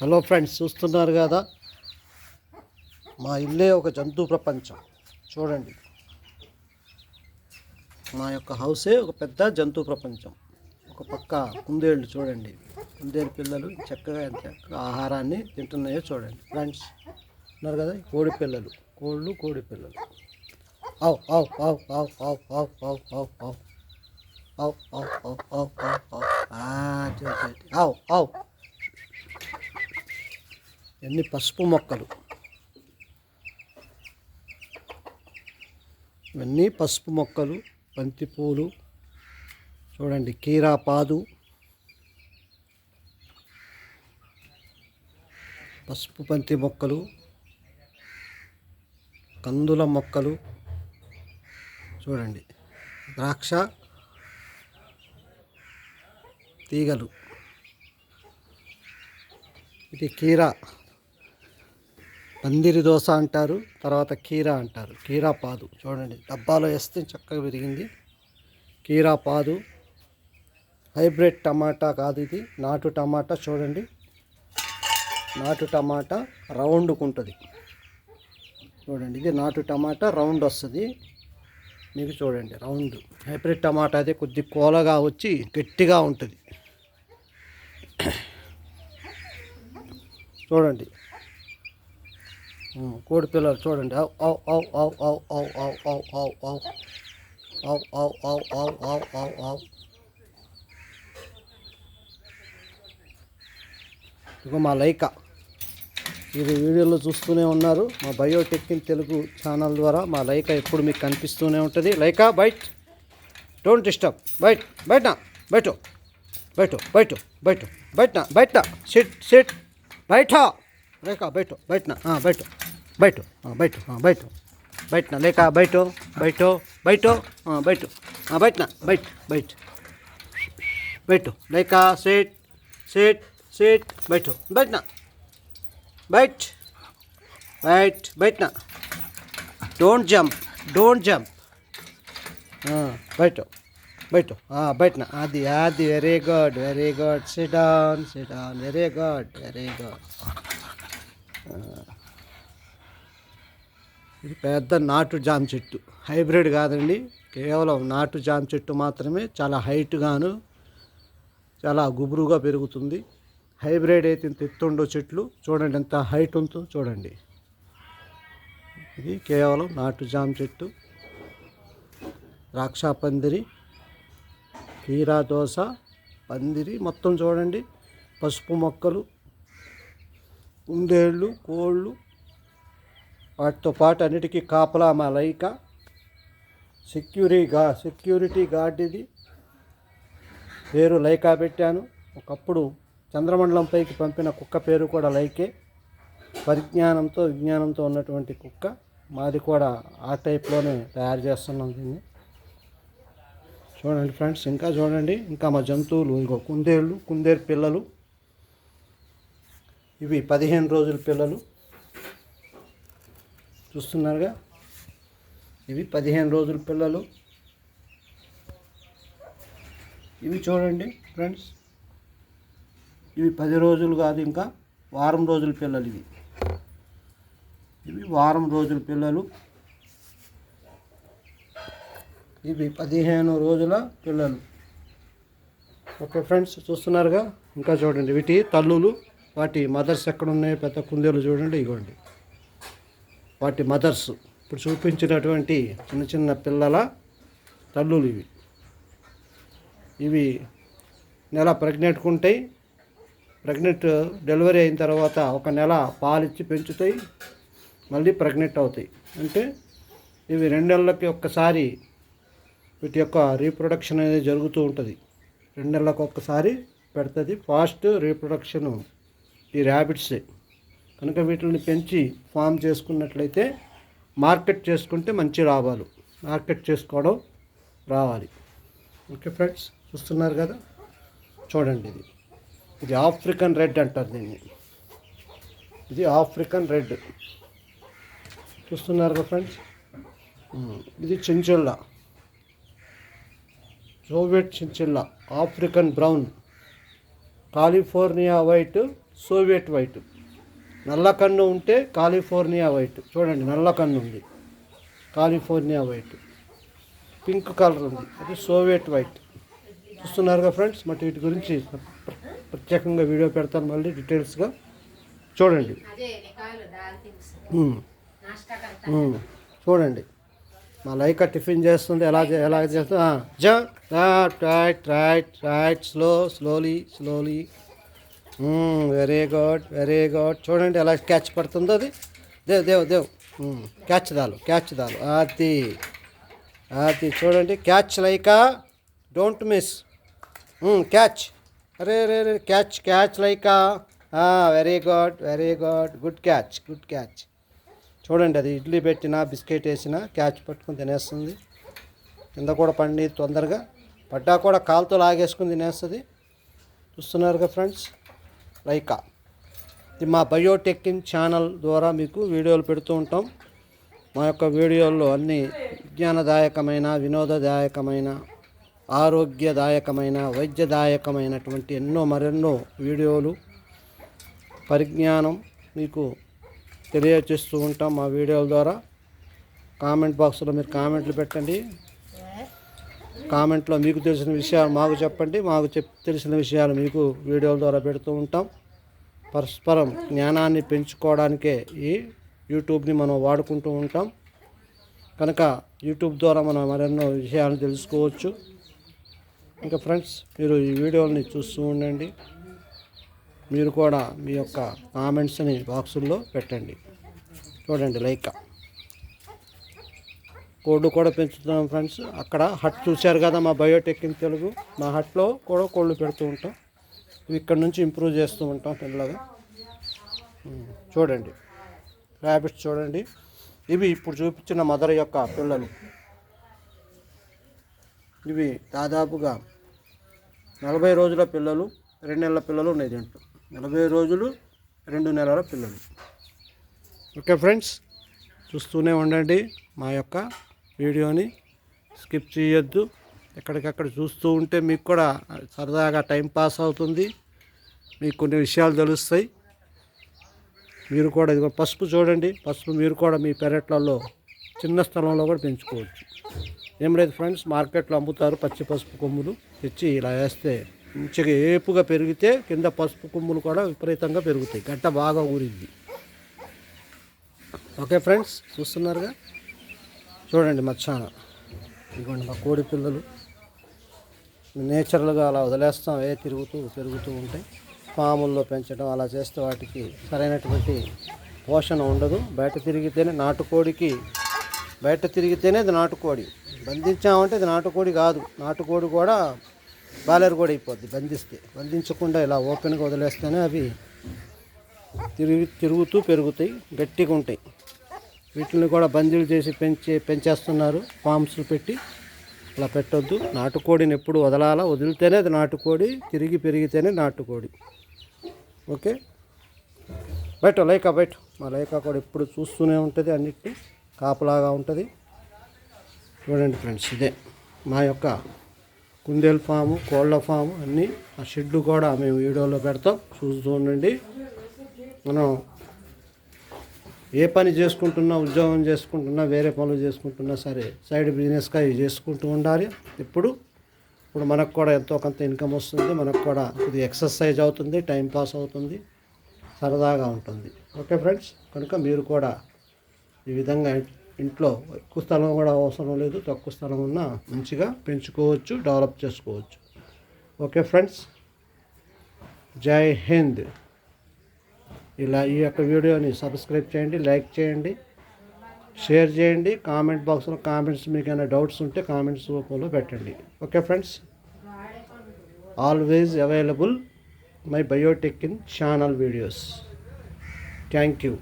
Hello friends, చూస్తున్నారు కదా, మా ఇల్లే ఒక జంతు ప్రపంచం. చూడండి, మా యొక్క హౌసే ఒక పెద్ద జంతు ప్రపంచం. ఒక పక్క కుందేళ్ళు చూడండి, కుందేలు పిల్లలు చక్కగా ఎంత ఆహారాన్ని తింటున్నాయో చూడండి ఫ్రెండ్స్. ఉన్నారు కదా కోడి పిల్లలు, కోడి పిల్లలు. ఆవ్ ఆవ్ ఆవ్ ఆవ్ ఆవ్ ఆవ్ ఆవ్ ఆవ్ ఆవ్ ఆవ్ ఆవ్ ఆవ్ ఆవ్ ఆవ్ ఆవ్ ఆవ్. ఎన్ని పసుపు మొక్కలు, ఇవన్నీ పసుపు మొక్కలు, బంతిపూలు చూడండి, కీరాపాదు, పసుపు బంతి మొక్కలు, కందుల మొక్కలు చూడండి, ద్రాక్ష తీగలు, ఇది కీరా, పందిరి దోస అంటారు, తర్వాత కీరా అంటారు. కీరాపాదు చూడండి, డబ్బాలో వేస్తే చక్కగా పెరిగింది. కీరాపాదు హైబ్రిడ్ టమాటా కాదు, ఇది నాటు టమాటా. చూడండి, నాటు టమాటా రౌండ్కు ఉంటుంది. చూడండి, ఇది నాటు టమాటా రౌండ్ వస్తుంది మీకు. చూడండి, రౌండ్. హైబ్రిడ్ టమాటా అయితే కొద్ది కోలగా వచ్చి గట్టిగా ఉంటుంది. చూడండి, కోడి పిల్లలు చూడండి, ఆవ్ ఆవ్ ఆవ్ ఆవ్ ఆవ్ ఆవ్ ఆవ్ ఆవ్ ఆవ్ ఆవ్ ఆవ్ ఆవ్ ఆవ్ ఆవ్ ఆవ్ ఆవ్ ఆవ్. ఇదిగో మా లైకా, మీరు వీడియోలో చూస్తూనే ఉన్నారు. మా బయోటెక్ ఇన్ తెలుగు ఛానల్ ద్వారా మా లైకా ఎప్పుడు మీకు కనిపిస్తూనే ఉంటుంది. లైకా బైట్, డోంట్ డిస్టర్బ్, బైట్ బయట బయట బయట బయట బయట బయట బయట సిట్ సిట్ బయట లేక బయట బయట బయట బయట బయట బయట బయట లేక బయట బయట బయట బయట బయట బయట బయట బయట లేక సిట్ సిట్ సిట్ బయట బయట బయట బయట బయట డోంట్ జంప్, డోంట్ జంప్, బయట బయట బయట. అది అది very good, very good. SIT down, SIT down. Very good, very good. ఇది పెద్ద నాటు జామ చెట్టు, హైబ్రిడ్ కాదండి, కేవలం నాటు జామ చెట్టు మాత్రమే. చాలా హైట్గాను చాలా గుబురుగా పెరుగుతుంది. హైబ్రిడ్ అయితే ఇంత ఎత్తుండో చెట్లు. చూడండి ఎంత హైట్ ఉందో చూడండి. ఇది కేవలం నాటు జామ చెట్టు. ద్రాక్ష పందిరి, కీరా దోస పందిరి మొత్తం చూడండి. పసుపు మొక్కలు, కుందేళ్ళు, కోళ్ళు, వాటితో పాటు అన్నిటికీ కాపలా మా లైకా. Security guard. ఇది పేరు లైకా పెట్టాను. ఒకప్పుడు చంద్రమండలం పైకి పంపిన కుక్క పేరు కూడా లైకే. పరిజ్ఞానంతో విజ్ఞానంతో ఉన్నటువంటి కుక్క మాది కూడా. ఆ టైప్లోనే తయారు చేస్తున్నాం దీన్ని. చూడండి ఫ్రెండ్స్, ఇంకా చూడండి, ఇంకా మా జంతువులు. ఇంకో కుందేలు పిల్లలు. ఇవి 15 రోజుల పిల్లలు చూస్తున్నారుగా. ఇవి 15 రోజుల పిల్లలు. ఇవి చూడండి ఫ్రెండ్స్, ఇవి 10 రోజులు కాదు, ఇంకా వారం రోజుల పిల్లలు. ఇవి వారం రోజుల పిల్లలు. ఇవి 15 రోజుల పిల్లలు. ఓకే ఫ్రెండ్స్, చూస్తున్నారుగా. ఇంకా చూడండి, వీటి తల్లులు, వాటి మదర్స్ ఎక్కడ ఉన్నాయో. పెద్ద కుందేలు చూడండి, ఇగోండి వాటి మదర్స్. ఇప్పుడు చూపించినటువంటి చిన్న చిన్న పిల్లల తల్లులు ఇవి. ఇవి నెల ప్రెగ్నెంట్గా ఉంటాయి. ప్రెగ్నెంట్ డెలివరీ అయిన తర్వాత 1 నెల పాలిచ్చి పెంచుతాయి, మళ్ళీ ప్రెగ్నెంట్ అవుతాయి. అంటే ఇవి 2 నెలలకి ఒక్కసారి వీటి యొక్క రీప్రొడక్షన్ అనేది జరుగుతూ ఉంటుంది. 2 నెలలకు ఒక్కసారి పెడుతుంది. ఫాస్ట్ రీప్రొడక్షన్ ఈ ర్యాబిట్సే. కనుక వీటిని పెంచి ఫామ్ చేసుకున్నట్లయితే మార్కెట్ చేసుకుంటే మంచి లాభాలు. మార్కెట్ చేసుకోవడం రావాలి. ఓకే ఫ్రెండ్స్, చూస్తున్నారు కదా. చూడండి, ఇది ఆఫ్రికన్ రెడ్ అంటారు దీన్ని. ఇది ఆఫ్రికన్ రెడ్. చూస్తున్నారు కదా ఫ్రెండ్స్. ఇది చించిల్లా, Soviet చించిల్లా, African brown. California white, Soviet white. నల్ల కన్ను ఉంటే కాలిఫోర్నియా వైట్. చూడండి, నల్ల కన్ను ఉంది, కాలిఫోర్నియా వైట్. పింక్ కలర్ ఉంది, అది సోవియట్ వైట్. చూస్తున్నారుగా ఫ్రెండ్స్. మరి వీటి గురించి ప్రత్యేకంగా వీడియో పెడతాను మళ్ళీ డీటెయిల్స్గా. చూడండి, చూడండి. మా లైకా టిఫిన్ చేస్తుంది. ఎలా చేస్తుంది? Right right right, slowly. Very good, very good. చూడండి ఎలా క్యాచ్ పడుతుందో అది. దేవ్ క్యాచ్ దాలు. అది చూడండి, క్యాచ్ లైకా, డోంట్ మిస్. క్యాచ్, అరే క్యాచ్ లైకా. Very good, good catch. చూడండి, అది ఇడ్లీ పెట్టినా బిస్కెట్ వేసినా క్యాచ్ పట్టుకుని తినేస్తుంది. కింద కూడా పండి తొందరగా పడ్డా కూడా కాలుతో లాగేసుకుని తినేస్తుంది. చూస్తున్నారుగా ఫ్రెండ్స్, లైకా. ఇది మా బయోటెక్కిన్ ఛానల్ ద్వారా మీకు వీడియోలు పెడుతూ ఉంటాం. మా యొక్క వీడియోల్లో అన్నీ విజ్ఞానదాయకమైన, వినోదదాయకమైన, ఆరోగ్యదాయకమైన, వైద్యదాయకమైనటువంటి మరెన్నో వీడియోలు, పరిజ్ఞానం మీకు తెలియచేస్తూ ఉంటాం మా వీడియోల ద్వారా. కామెంట్ బాక్స్లో మీరు కామెంట్లు పెట్టండి. కామెంట్లో మీకు తెలిసిన విషయాలు మాకు చెప్పండి, తెలిసిన విషయాలు మీకు వీడియోల ద్వారా పెడుతూ ఉంటాం. పరస్పరం జ్ఞానాన్ని పెంచుకోవడానికే ఈ యూట్యూబ్ని మనం వాడుకుంటూ ఉంటాం. కనుక యూట్యూబ్ ద్వారా మనం మరెన్నో విషయాలను తెలుసుకోవచ్చు. ఇంకా ఫ్రెండ్స్, మీరు ఈ వీడియోని చూస్తూ ఉండండి. మీరు కూడా మీ యొక్క కామెంట్స్ని బాక్సుల్లో పెట్టండి. చూడండి, లైకా. కోళ్ళు కూడా పెంచుతున్నాం ఫ్రెండ్స్. అక్కడ హట్ చూశారు కదా మా బయోటెక్కిన్ తెలుగు. మా హట్లో కూడా కోళ్ళు పెడుతూ ఉంటాం. ఇక్కడ నుంచి ఇంప్రూవ్ చేస్తూ ఉంటాం పిల్లలుగా. చూడండి, ర్యాబిట్స్ చూడండి. ఇవి ఇప్పుడు చూపించిన మదర్ యొక్క పిల్లలు. ఇవి దాదాపుగా 40 రోజుల పిల్లలు, 2 నెలల పిల్లలు ఉన్నాయి దీంట్లో. 40 రోజులు 2 నెలల పిల్లలు. ఓకే ఫ్రెండ్స్, చూస్తూనే ఉండండి మా యొక్క వీడియోని, స్కిప్ చేయొద్దు. ఎక్కడికక్కడ చూస్తూ ఉంటే మీకు కూడా సరదాగా టైం పాస్ అవుతుంది, మీకు కొన్ని విషయాలు తెలుస్తాయి. మీరు కూడా ఇదిగో పసుపు చూడండి. పసుపు మీరు కూడా మీ పెరట్లలో చిన్న స్థలంలో కూడా పెంచుకోవచ్చు. ఏం లేదు ఫ్రెండ్స్, మార్కెట్లో అమ్ముతారు పచ్చి పసుపు కొమ్ములు. తెచ్చి ఇలా వేస్తే మంచిగా ఏపుగా పెరిగితే కింద పసుపు కొమ్ములు కూడా విపరీతంగా పెరుగుతాయి. గడ్డ బాగా ఊరిద్ది. ఓకే ఫ్రెండ్స్, చూస్తున్నారుగా. చూడండి మా ఛానల్. ఇదిగోండి మా కోడి పిల్లలు. నేచురల్గా అలా వదిలేస్తాం, పెరుగుతూ ఉంటాయి. ఫాముల్లో పెంచడం అలా చేస్తే వాటికి సరైనటువంటి పోషణ ఉండదు. బయట తిరిగితేనే అది నాటుకోడి. బంధించామంటే అది నాటుకోడి కాదు. నాటుకోడి కూడా బాయిలర్ కూడా అయిపోద్ది బంధించకుండా ఇలా ఓపెన్గా వదిలేస్తేనే అవి తిరుగుతూ పెరుగుతాయి, గట్టిగా ఉంటాయి. వీటిని కూడా బందీలు చేసి పెంచేస్తున్నారు ఫామ్స్ పెట్టి. అలా పెట్టొద్దు. నాటుకోడిని ఎప్పుడు వదలాలా, వదిలితేనే అది నాటుకోడి, తిరిగి పెరిగితేనే నాటుకోడి. ఓకే, బయట మా లైకా కూడా ఎప్పుడు చూస్తూనే ఉంటుంది, అన్నిటినీ కాపలాగా ఉంటుంది. చూడండి ఫ్రెండ్స్, ఇదే మా యొక్క కుందేలు ఫాము, కోళ్ళ ఫాము అన్నీ. ఆ షెడ్లు కూడా మేము వీడియోలో పెడతాం, చూస్తూ ఉండండి. మనం ఏ పని చేసుకుంటున్నా, ఉద్యోగం చేసుకుంటున్నా, వేరే పనులు చేసుకుంటున్నా సరే సైడ్ బిజినెస్గా ఇవి చేసుకుంటూ ఉండాలి. ఇప్పుడు మనకు కూడా ఎంతో కొంత ఇన్కమ్ వస్తుంది, మనకు కూడా ఇది ఎక్సర్సైజ్ అవుతుంది, టైం పాస్ అవుతుంది, సరదాగా ఉంటుంది. ఓకే ఫ్రెండ్స్, కనుక మీరు కూడా ఈ విధంగా ఇంట్లో ఎక్కువ స్థలం కూడా అవసరం లేదు, తక్కువ స్థలం ఉన్నా మంచిగా పెంచుకోవచ్చు, డెవలప్ చేసుకోవచ్చు. ఓకే ఫ్రెండ్స్, జై హింద్. ఈ యొక్క వీడియోని సబ్స్క్రైబ్ చేయండి, లైక్ చేయండి, షేర్ చేయండి. కామెంట్ బాక్స్లో కామెంట్స్ మీకు ఏమైనా డౌట్స్ ఉంటే కామెంట్స్ రూపంలో పెట్టండి. Okay friends, always available my బయోటెక్కిన్ ఛానల్ వీడియోస్. Thank you.